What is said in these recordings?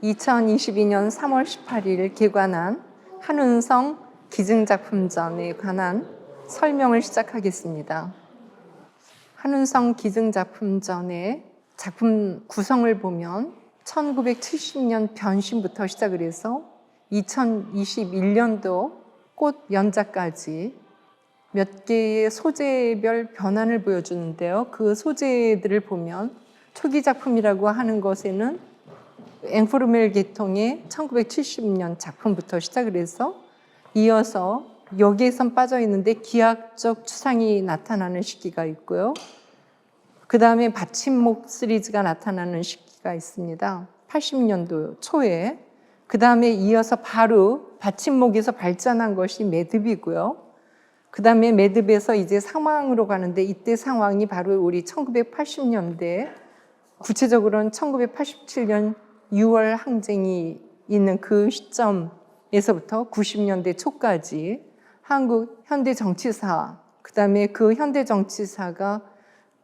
2022년 3월 18일 개관한 한운성 기증작품전에 관한 설명을 시작하겠습니다. 한운성 기증작품전의 작품 구성을 보면 1970년 변신부터 시작을 해서 2021년도 꽃 연자까지 몇 개의 소재별 변환을 보여주는데요. 그 소재들을 보면 초기 작품이라고 하는 것에는 앵포르멜 계통의 1970년 작품부터 시작을 해서 이어서 여기에선 빠져 있는데 기하학적 추상이 나타나는 시기가 있고요. 그 다음에 받침목 시리즈가 나타나는 시기가 있습니다. 80년도 초에. 그 다음에 이어서 바로 받침목에서 발전한 것이 매듭이고요. 그 다음에 매듭에서 이제 상황으로 가는데 이때 상황이 바로 우리 1980년대, 구체적으로는 1987년 6월 항쟁이 있는 그 시점에서부터 90년대 초까지 한국 현대 정치사, 그 다음에 그 현대 정치사가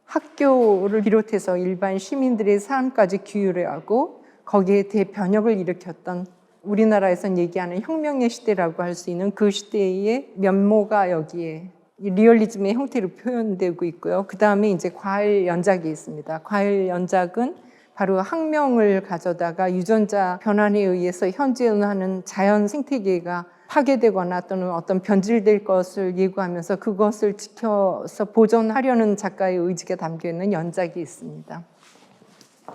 학교를 비롯해서 일반 시민들의 삶까지 규율하고 거기에 대변혁을 일으켰던 우리나라에선 얘기하는 혁명의 시대라고 할 수 있는 그 시대의 면모가 여기에 리얼리즘의 형태로 표현되고 있고요. 그 다음에 이제 과일 연작이 있습니다. 과일 연작은 바로 학명을 가져다가 유전자 변환에 의해서 현존하는 자연 생태계가 파괴되거나 또는 어떤 변질될 것을 예고하면서 그것을 지켜서 보존하려는 작가의 의지가 담겨있는 연작이 있습니다.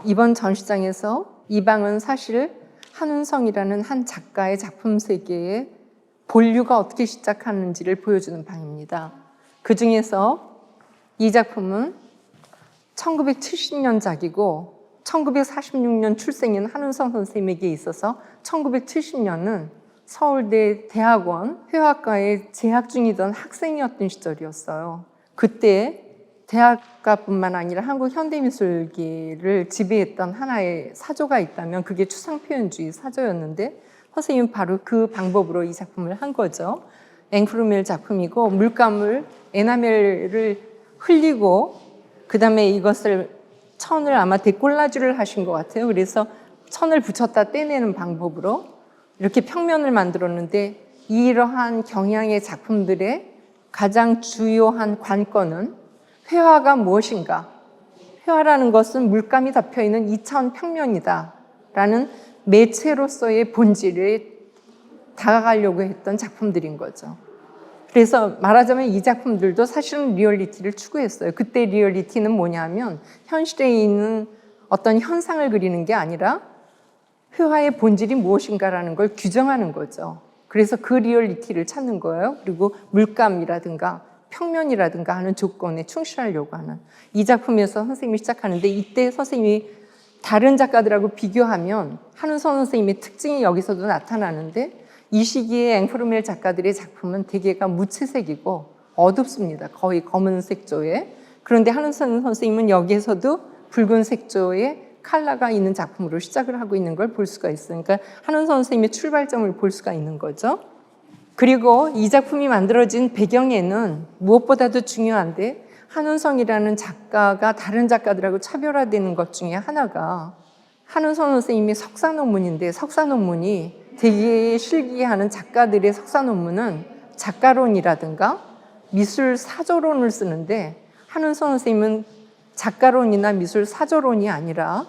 이번 전시장에서 이 방은 사실 한운성이라는 한 작가의 작품 세계에 본류가 어떻게 시작하는지를 보여주는 방입니다. 그 중에서 이 작품은 1970년작이고 1946년 출생인 한운성 선생님에게 있어서 1970년은 서울대 대학원 회화과에 재학 중이던 학생이었던 시절이었어요. 그때 대학가뿐만 아니라 한국 현대미술계를 지배했던 하나의 사조가 있다면 그게 추상표현주의 사조였는데 선생님은 바로 그 방법으로 이 작품을 한 거죠. 앵프루멜 작품이고 물감을 에나멜을 흘리고 그 다음에 이것을 천을 아마 데콜라주를 하신 것 같아요. 그래서 천을 붙였다 떼내는 방법으로 이렇게 평면을 만들었는데 이러한 경향의 작품들의 가장 주요한 관건은 회화가 무엇인가? 회화라는 것은 물감이 덮여있는 이천 평면이다 라는 매체로서의 본질에 다가가려고 했던 작품들인 거죠. 그래서 말하자면 이 작품들도 사실은 리얼리티를 추구했어요. 그때 리얼리티는 뭐냐면 현실에 있는 어떤 현상을 그리는 게 아니라 회화의 본질이 무엇인가라는 걸 규정하는 거죠. 그래서 그 리얼리티를 찾는 거예요. 그리고 물감이라든가 평면이라든가 하는 조건에 충실하려고 하는 이 작품에서 선생님이 시작하는데 이때 선생님이 다른 작가들하고 비교하면 한운성 선생님의 특징이 여기서도 나타나는데 이 시기에 앵포르멜 작가들의 작품은 대개가 무채색이고 어둡습니다. 거의 검은색 조에. 그런데 한운성 선생님은 여기에서도 붉은색 조에 컬러가 있는 작품으로 시작을 하고 있는 걸 볼 수가 있어요. 그러니까 한운성 선생님의 출발점을 볼 수가 있는 거죠. 그리고 이 작품이 만들어진 배경에는 무엇보다도 중요한데 한운성이라는 작가가 다른 작가들하고 차별화되는 것 중에 하나가 한운성 선생님의 석사 논문인데 석사 논문이 대개 실기하는 작가들의 석사 논문은 작가론이라든가 미술 사조론을 쓰는데 한운성 선생님은 작가론이나 미술 사조론이 아니라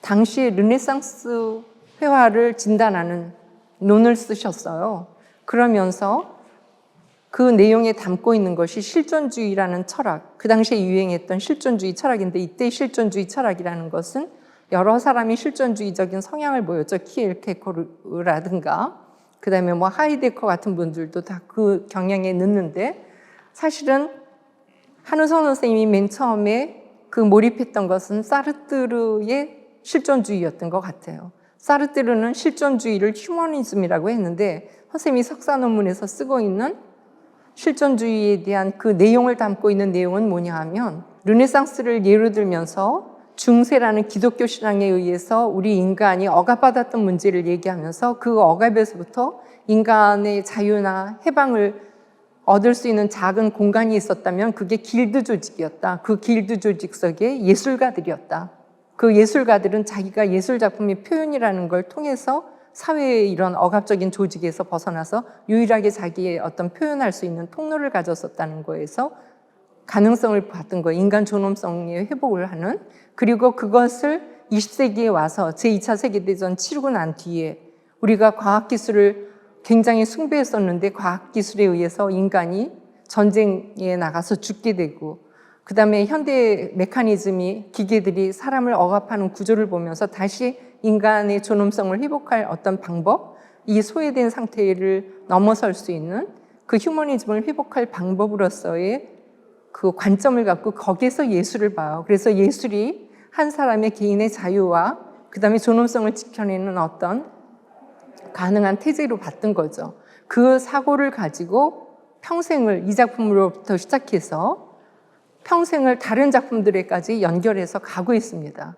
당시의 르네상스 회화를 진단하는 논을 쓰셨어요. 그러면서 그 내용에 담고 있는 것이 실존주의라는 철학, 그 당시에 유행했던 실존주의 철학인데 이때 실존주의 철학이라는 것은 여러 사람이 실존주의적인 성향을 보였죠. 키엘케코르라든가 그 다음에 뭐 하이데커 같은 분들도 다 그 경향에 넣는데 사실은 한운성 선생님이 맨 처음에 그 몰입했던 것은 사르트르의 실존주의였던 것 같아요. 사르트르는 실존주의를 휴머니즘이라고 했는데 선생님이 석사 논문에서 쓰고 있는 실존주의에 대한 그 내용을 담고 있는 내용은 뭐냐 하면 르네상스를 예로 들면서 중세라는 기독교 신앙에 의해서 우리 인간이 억압받았던 문제를 얘기하면서 그 억압에서부터 인간의 자유나 해방을 얻을 수 있는 작은 공간이 있었다면 그게 길드 조직이었다. 그 길드 조직 속에 예술가들이었다. 그 예술가들은 자기가 예술 작품의 표현이라는 걸 통해서 사회의 이런 억압적인 조직에서 벗어나서 유일하게 자기의 어떤 표현할 수 있는 통로를 가졌었다는 거에서 가능성을 봤던 거예요. 인간 존엄성의 회복을 하는. 그리고 그것을 20세기에 와서 제2차 세계대전 치르고 난 뒤에 우리가 과학기술을 굉장히 숭배했었는데 과학기술에 의해서 인간이 전쟁에 나가서 죽게 되고 그 다음에 현대 메커니즘이 기계들이 사람을 억압하는 구조를 보면서 다시 인간의 존엄성을 회복할 어떤 방법, 이 소외된 상태를 넘어설 수 있는 그 휴머니즘을 회복할 방법으로서의 그 관점을 갖고 거기에서 예술을 봐요. 그래서 예술이 한 사람의 개인의 자유와 그 다음에 존엄성을 지켜내는 어떤 가능한 태제로 봤던 거죠. 그 사고를 가지고 평생을 이 작품으로부터 시작해서 평생을 다른 작품들에까지 연결해서 가고 있습니다.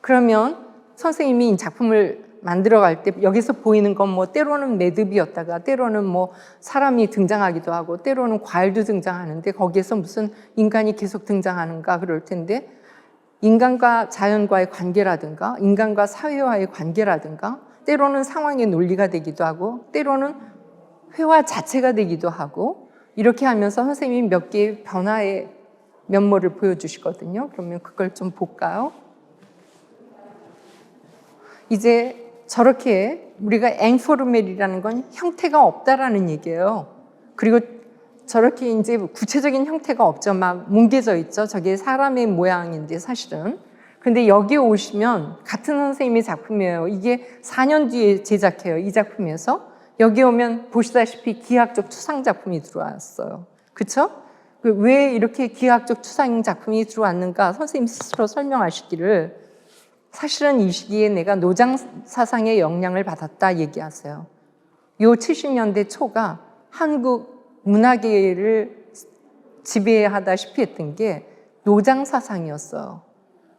그러면 선생님이 이 작품을 만들어갈 때 여기서 보이는 건 뭐 때로는 매듭이었다가 때로는 뭐 사람이 등장하기도 하고 때로는 과일도 등장하는데 거기에서 무슨 인간이 계속 등장하는가 그럴 텐데 인간과 자연과의 관계라든가 인간과 사회와의 관계라든가 때로는 상황의 논리가 되기도 하고 때로는 회화 자체가 되기도 하고 이렇게 하면서 선생님이 몇 개의 변화의 면모를 보여주시거든요. 그러면 그걸 좀 볼까요? 이제 저렇게 우리가 앵포르멜이라는 건 형태가 없다라는 얘기예요. 그리고 저렇게 이제 구체적인 형태가 없죠. 막 뭉개져 있죠. 저게 사람의 모양인데 사실은. 근데 여기에 오시면 같은 선생님의 작품이에요. 이게 4년 뒤에 제작해요. 이 작품에서. 여기 오면 보시다시피 기하학적 추상 작품이 들어왔어요. 그렇죠? 왜 이렇게 기하학적 추상 작품이 들어왔는가 선생님 스스로 설명하시기를 사실은 이 시기에 내가 노장 사상의 영향을 받았다 얘기하세요. 요 70년대 초가 한국 문화계를 지배하다시피 했던 게 노장 사상이었어요.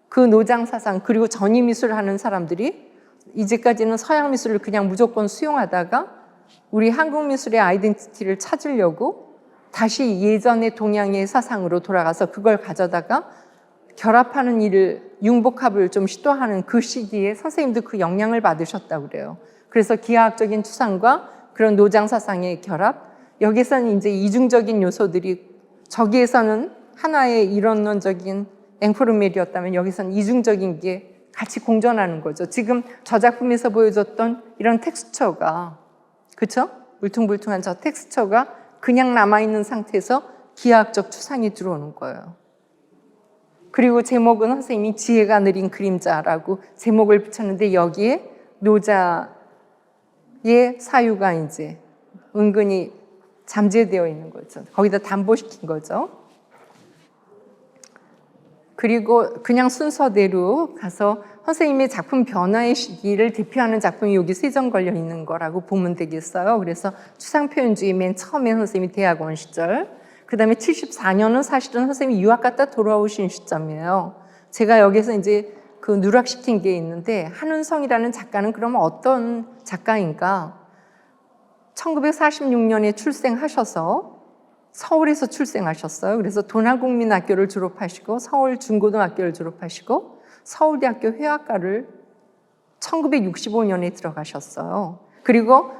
그 노장 사상 그리고 전위 미술을 하는 사람들이 이제까지는 서양 미술을 그냥 무조건 수용하다가 우리 한국 미술의 아이덴티티를 찾으려고 다시 예전의 동양의 사상으로 돌아가서 그걸 가져다가 결합하는 일을 융복합을 좀 시도하는 그 시기에 선생님도 그 영향을 받으셨다고 그래요. 그래서 기하학적인 추상과 그런 노장 사상의 결합 여기서는 이제 이중적인 요소들이 저기에서는 하나의 이론론적인 앵포르멜이었다면 여기서는 이중적인 게 같이 공존하는 거죠. 지금 저 작품에서 보여줬던 이런 텍스처가 그렇죠? 울퉁불퉁한 저 텍스처가 그냥 남아있는 상태에서 기하학적 추상이 들어오는 거예요. 그리고 제목은 선생님이 지혜가 느린 그림자라고 제목을 붙였는데 여기에 노자의 사유가 이제 은근히 잠재되어 있는 거죠. 거기다 담보시킨 거죠. 그리고 그냥 순서대로 가서 선생님의 작품 변화의 시기를 대표하는 작품이 여기 세 점 걸려 있는 거라고 보면 되겠어요. 그래서 추상표현주의 맨 처음에 선생님이 대학원 시절 그 다음에 74년은 사실은 선생님이 유학 갔다 돌아오신 시점이에요. 제가 여기서 이제 그 누락시킨 게 있는데 한은성이라는 작가는 그러면 어떤 작가인가? 1946년에 출생하셔서 서울에서 출생하셨어요. 그래서 동아국민학교를 졸업하시고 서울 중고등학교를 졸업하시고 서울대학교 회화과를 1965년에 들어가셨어요. 그리고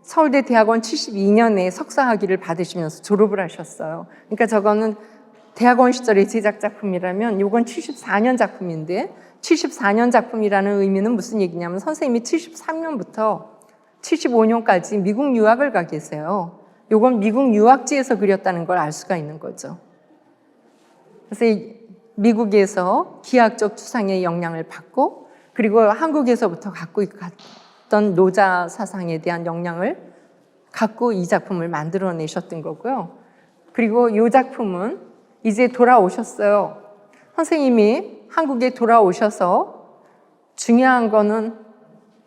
서울대 대학원 72년에 석사학위를 받으시면서 졸업을 하셨어요. 그러니까 저거는 대학원 시절의 제작 작품이라면 이건 74년 작품인데 74년 작품이라는 의미는 무슨 얘기냐면 선생님이 73년부터 75년까지 미국 유학을 가 계세요. 이건 미국 유학지에서 그렸다는 걸 알 수가 있는 거죠. 그래서 미국에서 기하학적 추상의 영향을 받고 그리고 한국에서부터 갖고 있던 노자 사상에 대한 영향을 갖고 이 작품을 만들어내셨던 거고요. 그리고 이 작품은 이제 돌아오셨어요. 선생님이 한국에 돌아오셔서 중요한 거는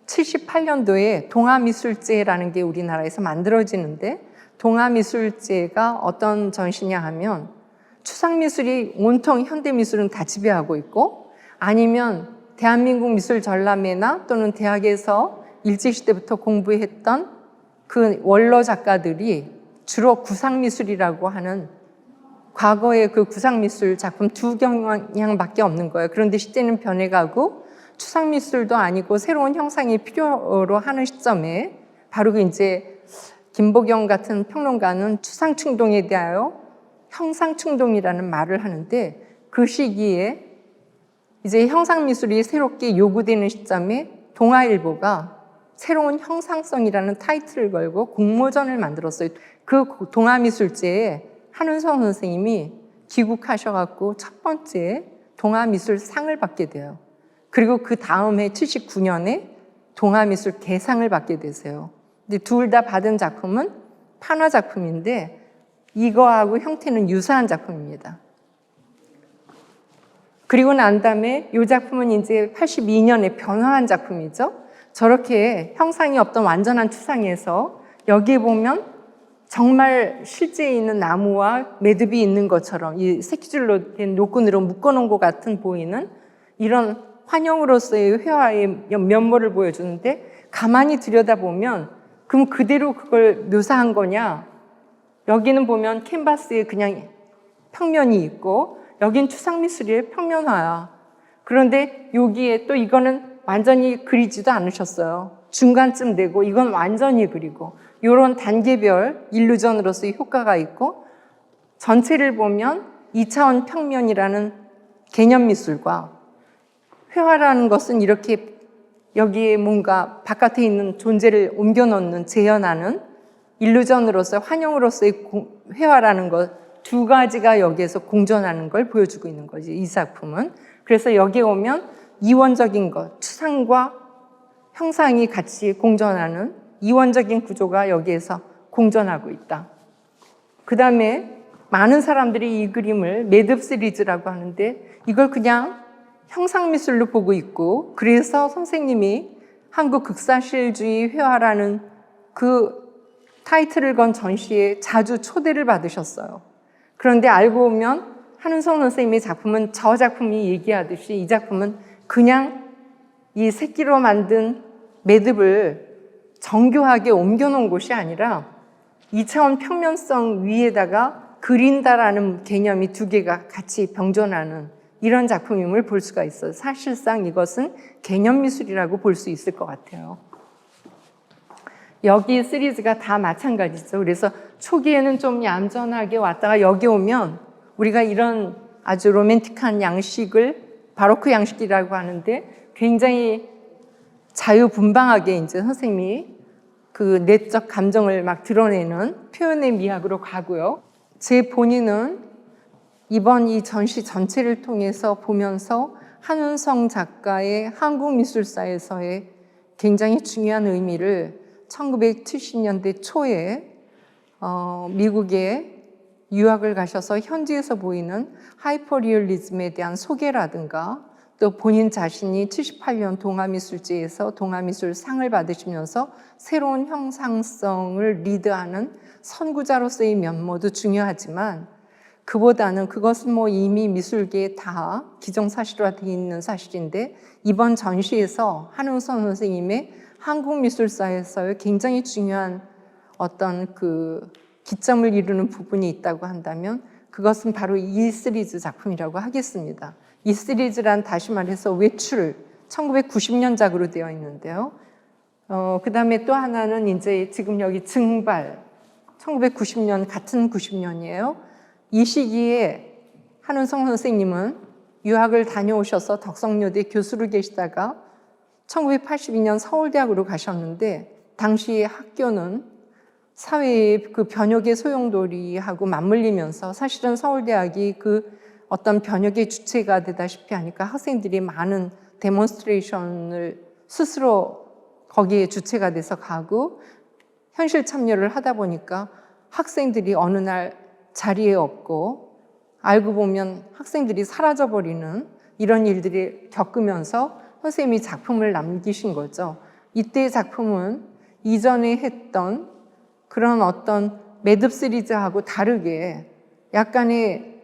78년도에 동아미술제라는 게 우리나라에서 만들어지는데 동아미술제가 어떤 전시냐 하면 추상미술이 온통 현대미술은 다 지배하고 있고 아니면 대한민국 미술 전람회나 또는 대학에서 일제시대부터 공부했던 그 원로 작가들이 주로 구상미술이라고 하는 과거의 그 구상미술 작품 두 경향밖에 없는 거예요. 그런데 시대는 변해가고 추상미술도 아니고 새로운 형상이 필요로 하는 시점에 바로 그 이제 김보경 같은 평론가는 추상충동에 대하여 형상충동이라는 말을 하는데, 그 시기에 이제 형상미술이 새롭게 요구되는 시점에 동아일보가 새로운 형상성이라는 타이틀을 걸고 공모전을 만들었어요. 그 동아미술제에 한은성 선생님이 귀국하셔갖고 첫 번째 동아미술상을 받게 돼요. 그리고 그 다음 해 79년에 동아미술 개상을 받게 되세요. 근데 둘 다 받은 작품은 판화 작품인데 이거하고 형태는 유사한 작품입니다. 그리고 난 다음에 이 작품은 이제 82년에 변화한 작품이죠. 저렇게 형상이 없던 완전한 추상에서 여기에 보면 정말 실제 있는 나무와 매듭이 있는 것처럼 이 새끼줄로 된 노끈으로 묶어놓은 것 같은 보이는 이런 환영으로서의 회화의 면모를 보여주는데, 가만히 들여다보면 그럼 그대로 그걸 묘사한 거냐? 여기는 보면 캔버스에 그냥 평면이 있고 여긴 추상미술의 평면화야. 그런데 여기에 또 이거는 완전히 그리지도 않으셨어요. 중간쯤 되고 이건 완전히 그리고 이런 단계별 일루전으로서의 효과가 있고, 전체를 보면 2차원 평면이라는 개념미술과 회화라는 것은 이렇게 여기에 뭔가 바깥에 있는 존재를 옮겨놓는, 재현하는 일루전으로서 환영으로서의 회화라는 것 두 가지가 여기에서 공존하는 걸 보여주고 있는 거지, 이 작품은. 그래서 여기에 오면 이원적인 것, 추상과 형상이 같이 공존하는 이원적인 구조가 여기에서 공존하고 있다. 그 다음에 많은 사람들이 이 그림을 매듭 시리즈라고 하는데 이걸 그냥 형상미술로 보고 있고, 그래서 선생님이 한국 극사실주의 회화라는 그 타이틀을 건 전시에 자주 초대를 받으셨어요. 그런데 알고 보면 한은성 선생님의 작품은 저 작품이 얘기하듯이 이 작품은 그냥 이 새끼로 만든 매듭을 정교하게 옮겨놓은 곳이 아니라 2차원 평면성 위에다가 그린다라는 개념이 두 개가 같이 병존하는 이런 작품임을 볼 수가 있어요. 사실상 이것은 개념미술이라고 볼 수 있을 것 같아요. 여기 시리즈가 다 마찬가지죠. 그래서 초기에는 좀 얌전하게 왔다가 여기 오면 우리가 이런 아주 로맨틱한 양식을 바로크 양식이라고 하는데 굉장히 자유분방하게 이제 선생님이 그 내적 감정을 막 드러내는 표현의 미학으로 가고요. 제 본인은 이번 이 전시 전체를 통해서 보면서 한은성 작가의 한국미술사에서의 굉장히 중요한 의미를 1970년대 초에 미국에 유학을 가셔서 현지에서 보이는 하이퍼리얼리즘에 대한 소개라든가 또 본인 자신이 78년 동아미술제에서 동아미술상을 받으시면서 새로운 형상성을 리드하는 선구자로서의 면모도 중요하지만, 그보다는 그것은 뭐 이미 미술계에 다 기정사실화되어 있는 사실인데, 이번 전시에서 한은성 선생님의 한국미술사에서의 굉장히 중요한 어떤 그 기점을 이루는 부분이 있다고 한다면 그것은 바로 이 시리즈 작품이라고 하겠습니다. 이 시리즈란 다시 말해서 외출 1990년작으로 되어 있는데요. 그 다음에 또 하나는 이제 지금 여기 증발 1990년 같은 90년이에요. 이 시기에 한은성 선생님은 유학을 다녀오셔서 덕성여대 교수로 계시다가 1982년 서울대학으로 가셨는데, 당시 학교는 사회의 그 변혁의 소용돌이하고 맞물리면서 사실은 서울대학이 그 어떤 변혁의 주체가 되다시피 하니까 학생들이 많은 데몬스트레이션을 스스로 거기에 주체가 돼서 가고 현실 참여를 하다 보니까 학생들이 어느 날 자리에 없고 알고 보면 학생들이 사라져버리는 이런 일들이 겪으면서 선생님이 작품을 남기신 거죠. 이때의 작품은 이전에 했던 그런 어떤 매듭 시리즈하고 다르게 약간의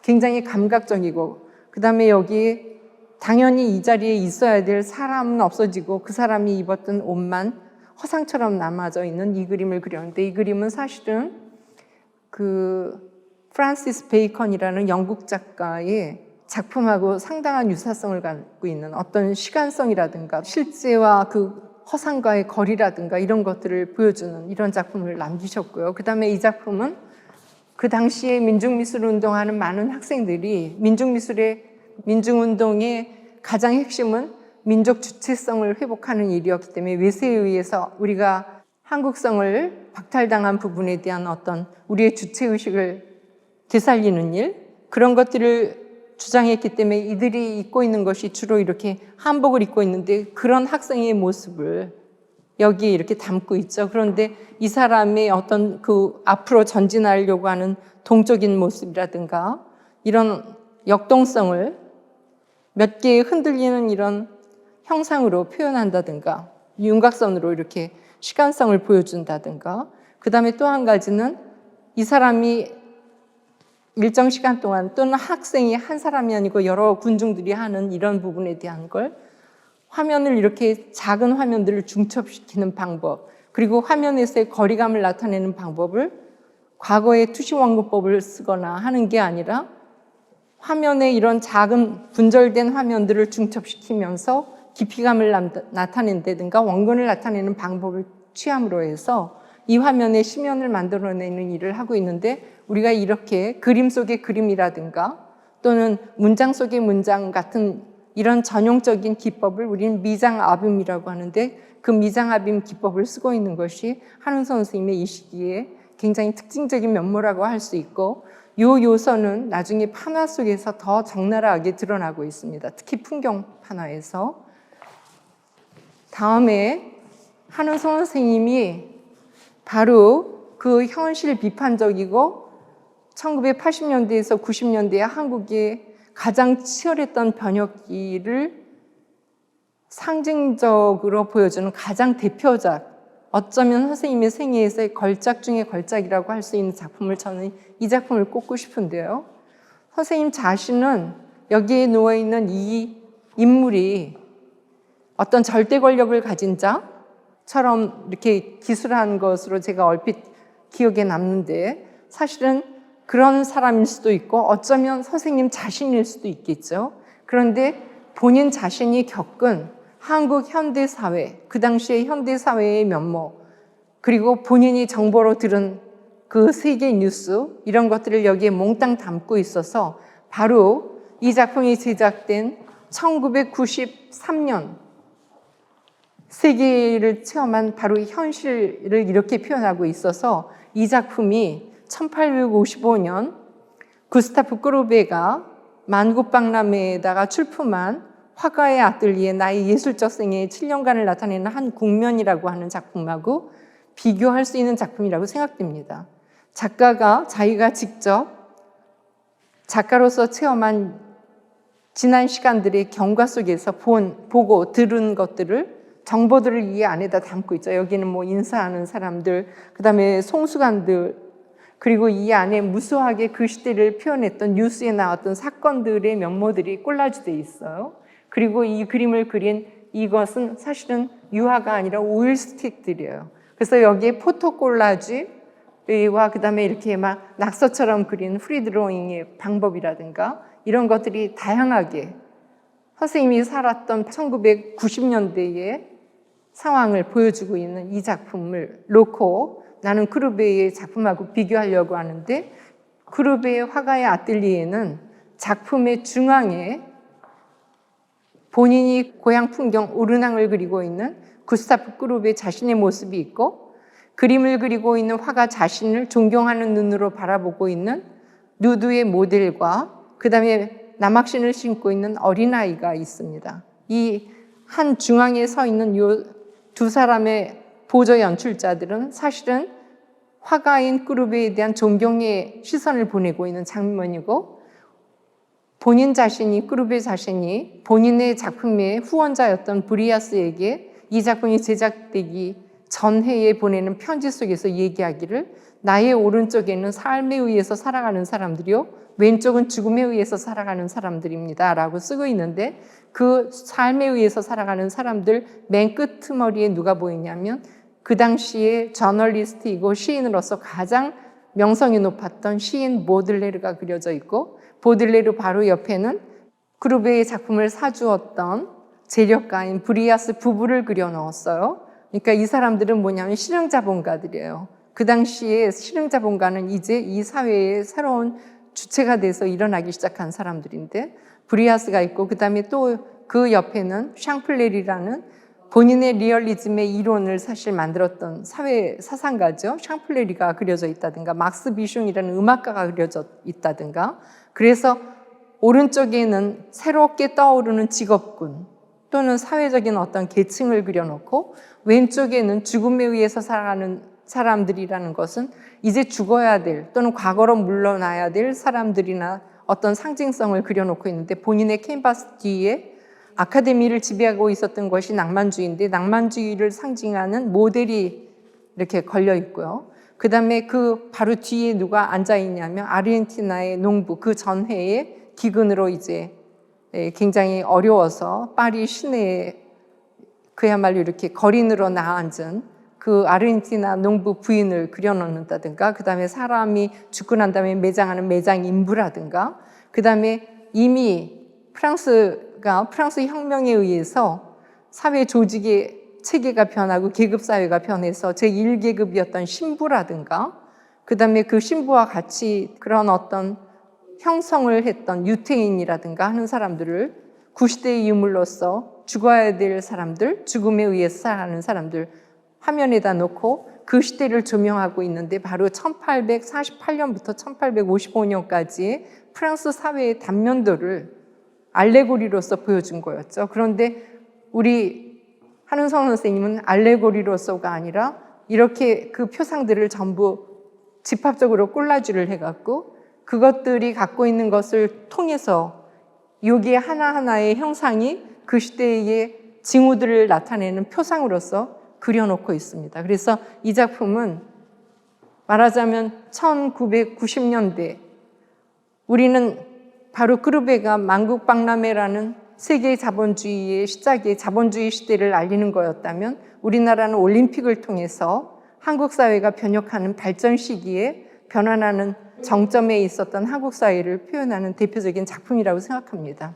굉장히 감각적이고, 그 다음에 여기 당연히 이 자리에 있어야 될 사람은 없어지고 그 사람이 입었던 옷만 허상처럼 남아져 있는 이 그림을 그렸는데, 이 그림은 사실은 그 프란시스 베이컨이라는 영국 작가의 작품하고 상당한 유사성을 갖고 있는 어떤 시간성이라든가 실제와 그 허상과의 거리라든가 이런 것들을 보여주는 이런 작품을 남기셨고요. 그 다음에 이 작품은 그 당시에 민중미술 운동하는 많은 학생들이 민중운동의 가장 핵심은 민족 주체성을 회복하는 일이었기 때문에 외세에 의해서 우리가 한국성을 박탈당한 부분에 대한 어떤 우리의 주체의식을 되살리는 일, 그런 것들을 주장했기 때문에 이들이 입고 있는 것이 주로 이렇게 한복을 입고 있는데 그런 학생의 모습을 여기에 이렇게 담고 있죠. 그런데 이 사람의 어떤 그 앞으로 전진하려고 하는 동적인 모습이라든가 이런 역동성을 몇 개의 흔들리는 이런 형상으로 표현한다든가 윤곽선으로 이렇게 시간성을 보여준다든가, 그 다음에 또 한 가지는 이 사람이 일정 시간 동안 또는 학생이 한 사람이 아니고 여러 군중들이 하는 이런 부분에 대한 걸 화면을 이렇게 작은 화면들을 중첩시키는 방법, 그리고 화면에서의 거리감을 나타내는 방법을 과거의 투시원근법을 쓰거나 하는 게 아니라 화면에 이런 작은 분절된 화면들을 중첩시키면서 깊이감을 나타낸다든가 원근을 나타내는 방법을 취함으로 해서 이 화면에 심연을 만들어내는 일을 하고 있는데, 우리가 이렇게 그림 속의 그림이라든가 또는 문장 속의 문장 같은 이런 전용적인 기법을 우리는 미장압임이라고 하는데, 그 미장압임 기법을 쓰고 있는 것이 한은서 선생님의 이 시기에 굉장히 특징적인 면모라고 할 수 있고, 이 요소는 나중에 판화 속에서 더 적나라하게 드러나고 있습니다. 특히 풍경 판화에서. 다음에 한은서 선생님이 바로 그 현실 비판적이고 1980년대에서 90년대에 한국의 가장 치열했던 번역기를 상징적으로 보여주는 가장 대표작, 어쩌면 선생님의 생애에서의 걸작 중의 걸작이라고 할 수 있는 작품을 저는 이 작품을 꼽고 싶은데요. 선생님 자신은 여기에 누워있는 이 인물이 어떤 절대 권력을 가진 자처럼 이렇게 기술한 것으로 제가 얼핏 기억에 남는데, 사실은 그런 사람일 수도 있고 어쩌면 선생님 자신일 수도 있겠죠. 그런데 본인 자신이 겪은 한국 현대사회, 그 당시의 현대사회의 면모, 그리고 본인이 정보로 들은 그 세계 뉴스, 이런 것들을 여기에 몽땅 담고 있어서 바로 이 작품이 제작된 1993년 세계를 체험한 바로 현실을 이렇게 표현하고 있어서, 이 작품이 1855년 구스타프 크루베가 만국박람회에다가 출품한 화가의 아뜰리에 나의 예술적 생애의 7년간을 나타내는 한 국면이라고 하는 작품하고 비교할 수 있는 작품이라고 생각됩니다. 작가가 자기가 직접 작가로서 체험한 지난 시간들의 경과 속에서 보고 들은 것들을, 정보들을 이 안에다 담고 있죠. 여기는 뭐 인사하는 사람들, 그 다음에 송수관들, 그리고 이 안에 무수하게 그 시대를 표현했던 뉴스에 나왔던 사건들의 면모들이 콜라주되어 있어요. 그리고 이 그림을 그린 이것은 사실은 유화가 아니라 오일 스틱들이에요. 그래서 여기에 포토 콜라지와 그 다음에 이렇게 막 낙서처럼 그린 프리드로잉의 방법이라든가 이런 것들이 다양하게 선생님이 살았던 1990년대의 상황을 보여주고 있는 이 작품을 놓고 나는 크루베의 작품하고 비교하려고 하는데, 크루베의 화가의 아뜰리에는 작품의 중앙에 본인이 고향 풍경 오르낭을 그리고 있는 구스타프 크루베 자신의 모습이 있고, 그림을 그리고 있는 화가 자신을 존경하는 눈으로 바라보고 있는 누드의 모델과 그 다음에 남학신을 신고 있는 어린아이가 있습니다. 이 한 중앙에 서 있는 이 두 사람의 보조 연출자들은 사실은 화가인 크루베에 대한 존경의 시선을 보내고 있는 장면이고, 본인 자신이, 크루베 자신이 본인의 작품의 후원자였던 브리아스에게 이 작품이 제작되기 전해에 보내는 편지 속에서 얘기하기를, 나의 오른쪽에는 삶에 의해서 살아가는 사람들이요, 왼쪽은 죽음에 의해서 살아가는 사람들입니다 라고 쓰고 있는데, 그 삶에 의해서 살아가는 사람들 맨 끄트머리에 누가 보이냐면 그 당시에 저널리스트이고 시인으로서 가장 명성이 높았던 시인 보들레르가 그려져 있고, 보들레르 바로 옆에는 그루베의 작품을 사주었던 재력가인 브리아스 부부를 그려 넣었어요. 그러니까 이 사람들은 뭐냐면 실용자본가들이에요. 그 당시에 실용자본가는 이제 이 사회의 새로운 주체가 돼서 일어나기 시작한 사람들인데, 브리아스가 있고 그 다음에 또 그 옆에는 샹플레리라는 본인의 리얼리즘의 이론을 사실 만들었던 사회 사상가죠. 샹플레리가 그려져 있다든가, 막스 비숑이라는 음악가가 그려져 있다든가. 그래서 오른쪽에는 새롭게 떠오르는 직업군 또는 사회적인 어떤 계층을 그려놓고, 왼쪽에는 죽음에 의해서 살아가는 사람들이라는 것은 이제 죽어야 될 또는 과거로 물러나야 될 사람들이나 어떤 상징성을 그려놓고 있는데, 본인의 캔버스 뒤에 아카데미를 지배하고 있었던 것이 낭만주의인데, 낭만주의를 상징하는 모델이 이렇게 걸려 있고요. 그 다음에 그 바로 뒤에 누가 앉아 있냐면 아르헨티나의 농부, 그 전해에 기근으로 이제 굉장히 어려워서 파리 시내에 그야말로 이렇게 거린으로 나앉은 그 아르헨티나 농부 부인을 그려놓는다든가, 그 다음에 사람이 죽고 난 다음에 매장하는 매장 인부라든가, 그 다음에 이미 프랑스 혁명에 의해서 사회 조직의 체계가 변하고 계급사회가 변해서 제1계급이었던 신부라든가, 그 다음에 그 신부와 같이 그런 어떤 형성을 했던 유태인이라든가 하는 사람들을 구시대의 유물로서 죽어야 될 사람들, 죽음에 의해서 살아가는 사람들 화면에다 놓고 그 시대를 조명하고 있는데, 바로 1848년부터 1855년까지의 프랑스 사회의 단면도를 알레고리로서 보여준 거였죠. 그런데 우리 한은성 선생님은 알레고리로서가 아니라 이렇게 그 표상들을 전부 집합적으로 콜라주를 해갖고 그것들이 갖고 있는 것을 통해서 여기에 하나하나의 형상이 그 시대의 징후들을 나타내는 표상으로서 그려놓고 있습니다. 그래서 이 작품은 말하자면 1990년대 우리는 바로 그루베가 만국박람회라는 세계 자본주의의 시작의 자본주의 시대를 알리는 거였다면, 우리나라는 올림픽을 통해서 한국 사회가 변혁하는 발전 시기에 변화하는 정점에 있었던 한국 사회를 표현하는 대표적인 작품이라고 생각합니다.